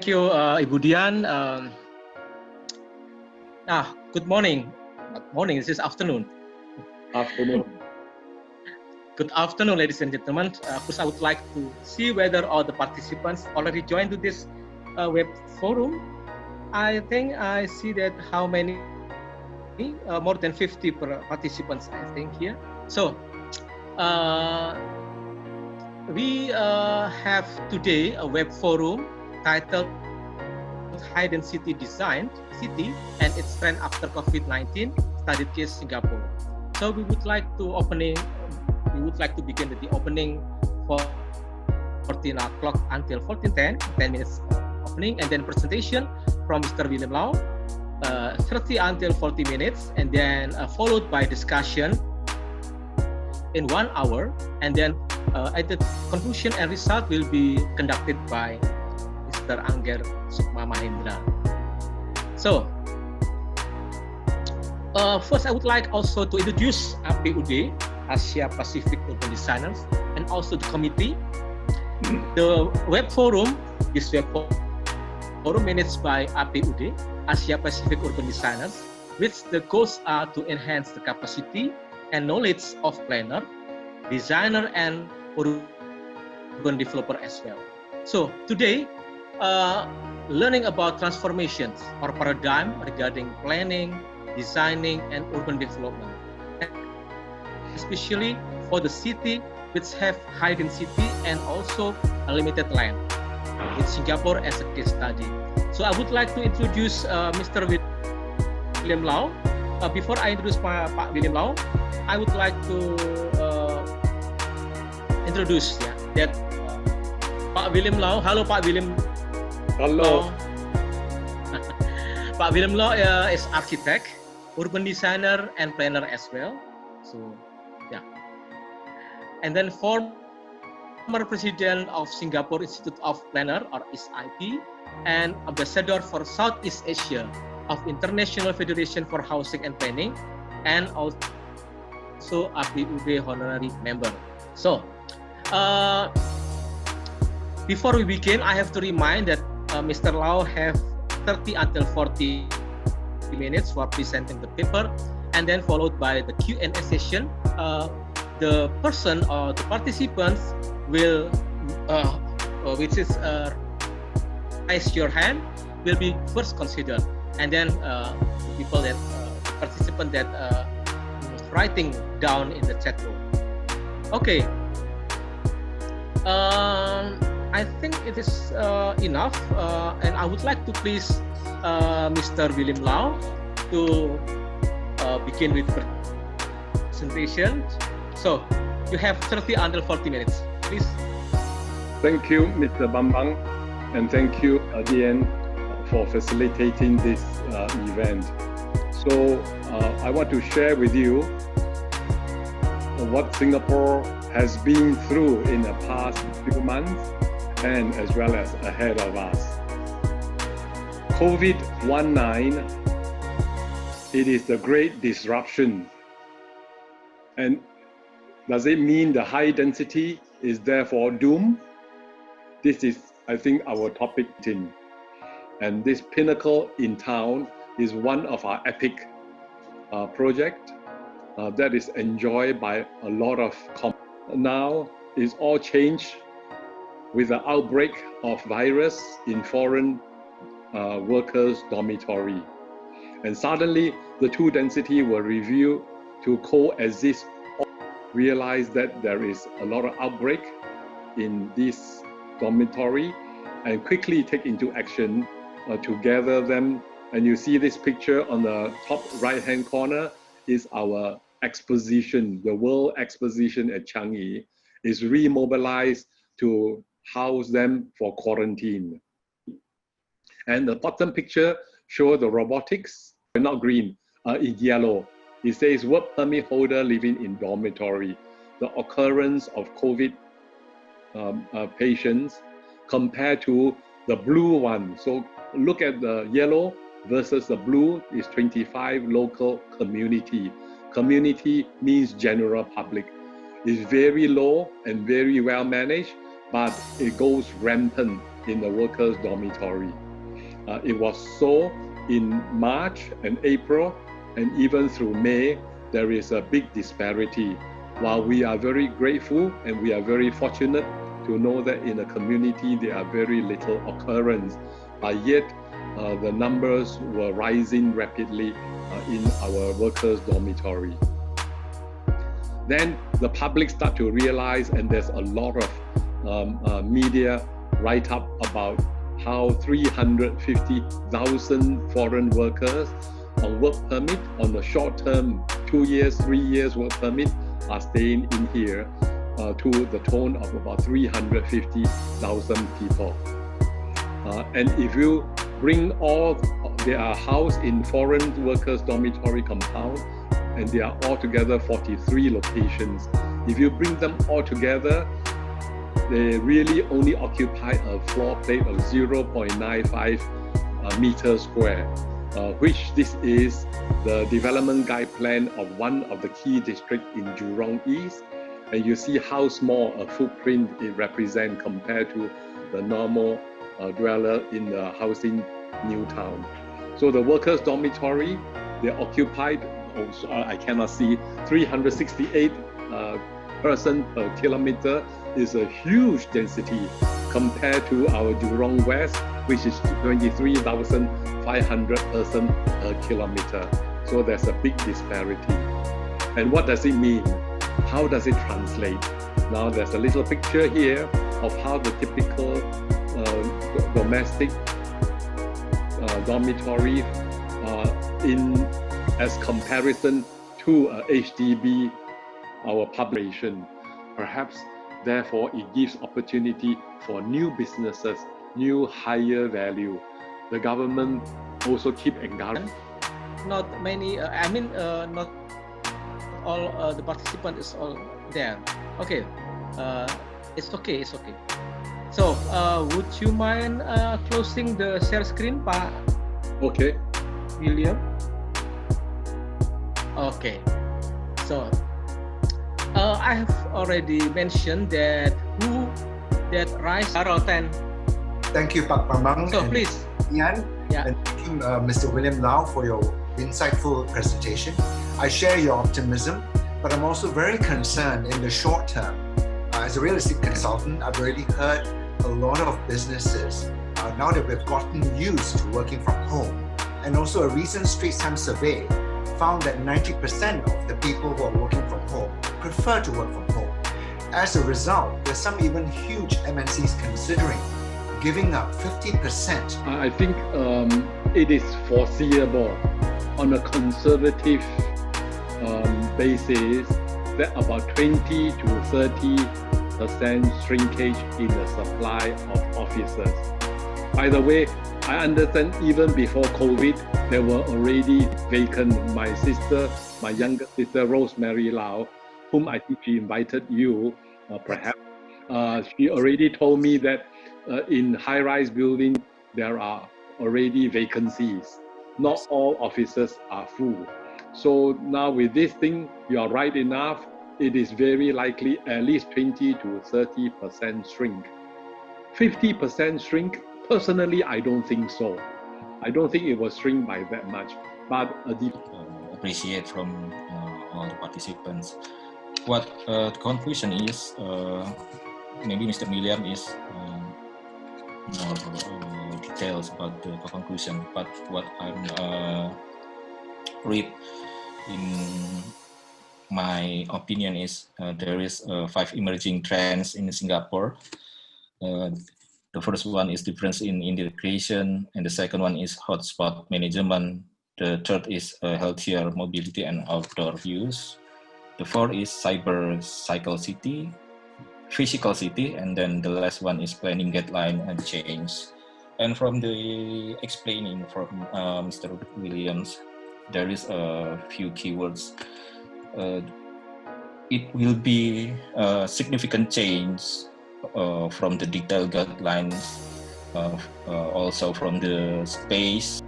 you, Ibu Dian. Good morning. Not morning, this is afternoon. Afternoon. Good afternoon, ladies and gentlemen. First, I would like to see whether all the participants already joined to this web forum. I think I see that how many, more than 50 participants, I think, here. So, we have today a web forum titled Hidden City Design City and its Trend After COVID-19 Studied Case Singapore. So we would like to begin with the opening for 14 o'clock until 14:10, 10 minutes opening, and then presentation from Mr. William Lau, 30 until 40 minutes, and then followed by discussion in 1 hour, and then at the conclusion and result will be conducted by Mr. Angger Sukma Mahendra. So, first I would like also to introduce APUD, Asia Pacific Urban Designers, and also the committee. The web forum, this web forum managed by APUD, Asia Pacific Urban Designers, which the goals are to enhance the capacity and knowledge of planner, designer, and urban developer as well. So today, learning about transformations or paradigm regarding planning, designing, and urban development, especially for the city which have high density and also a limited land, with Singapore as a case study. So I would like to introduce Mr. William Lau. Before I introduce Pak William Lau, I would like to introduce that Pak William Lau. Hello, Pak William. Hello. Pak William Lau is architect, urban designer, and planner as well. So, yeah. And then former president of Singapore Institute of Planner, or SIP, and ambassador for Southeast Asia of International Federation for Housing and Planning, and also APUD honorary member. So, before we begin, I have to remind that Mr. Lau have 30 until 40 minutes for presenting the paper, and then followed by the Q&A session. The person or the participants will, which is raise your hand, will be first considered, and then people that participant that writing down in the chat room. Okay. I think it is enough, and I would like to please Mr. William Lau to begin with presentation. So you have 30 until 40 minutes, please. Thank you, Mr. Bambang, and thank you, Dian, for facilitating this event. So I want to share with you what Singapore has been through in the past few months, and as well as ahead of us. COVID-19, it is the great disruption. And does it mean the high density is therefore doomed? This is, I think, our topic. And this pinnacle in town is one of our epic project that is enjoyed by a lot of now is all changed with the outbreak of virus in foreign workers' dormitory. And suddenly, the two density were reviewed to coexist. Realize that there is a lot of outbreak in this dormitory, and quickly take into action to gather them. And you see this picture on the top right-hand corner is our exposition. The World Exposition at Changi is remobilized to house them for quarantine. And the bottom picture shows the robotics, not green, in yellow. It says work permit holder living in dormitory. The occurrence of COVID patients compared to the blue one. So look at the yellow versus the blue is 25 local community. Community means general public. It's very low and very well managed, but it goes rampant in the workers' dormitory. It was so in March and April, and even through May, there is a big disparity. While we are very grateful and we are very fortunate to know that in the community there are very little occurrence, but yet the numbers were rising rapidly in our workers' dormitory. Then the public start to realize, and there's a lot of media write-up about how 350,000 foreign workers on work permit, on a short-term 2 years, 3 years work permit, are staying in here to the tone of about 350,000 people. And if you bring all, they are housed in foreign workers' dormitory compound, and they are altogether 43 locations. If you bring them all together, they really only occupy a floor plate of 0.95 meters square, which this is the development guide plan of one of the key districts in Jurong East. And you see how small a footprint it represents compared to the normal dweller in the housing new town. So the workers' dormitory, they occupied, I cannot see, 368 person per kilometer is a huge density compared to our Jurong West, which is 23,500 person per kilometer. So there's a big disparity. And what does it mean? How does it translate? Now there's a little picture here of how the typical domestic dormitory as comparison to HDB, our population. Perhaps, therefore, it gives opportunity for new businesses, new higher value. The government also keep encouraging. Not many, not all the participant is all there. Okay, it's okay. So, would you mind closing the share screen, Pak? Okay. William? Okay. So, I have already mentioned that rise 10. Thank you, Pak Bambang. So please, Ian, and thank you, Mr. William Lau, for your insightful presentation. I share your optimism, but I'm also very concerned in the short term. As a real estate consultant, I've already heard a lot of businesses, now that we've gotten used to working from home, and also a recent Straits Times survey found that 90% of the people who are working from home prefer to work from home. As a result, there's some even huge MNCs considering giving up 50%. I think it is foreseeable on a conservative basis that about 20 to 30% shrinkage in the supply of offices. By the way, I understand even before COVID, there were already vacant. My sister, my younger sister, Rosemary Lau, whom I think she invited you, perhaps, she already told me that in high-rise building, there are already vacancies. Not all offices are full. So now with this thing, you are right enough, it is very likely at least 20 to 30% shrink. 50% shrink, personally, I don't think so. I don't think it will shrink by that much. But appreciate from all the participants. What the conclusion is, maybe Mr. William is more details about the conclusion, but what I'm read in my opinion is there is 5 emerging trends in Singapore. The first one is difference in integration, and the second one is hotspot management. The third is healthier mobility and outdoor use. The fourth is physical city, and then the last one is planning guideline and change. And from the explaining from Mr. Williams, there is a few keywords. It will be a significant change from the detailed guidelines, also from the space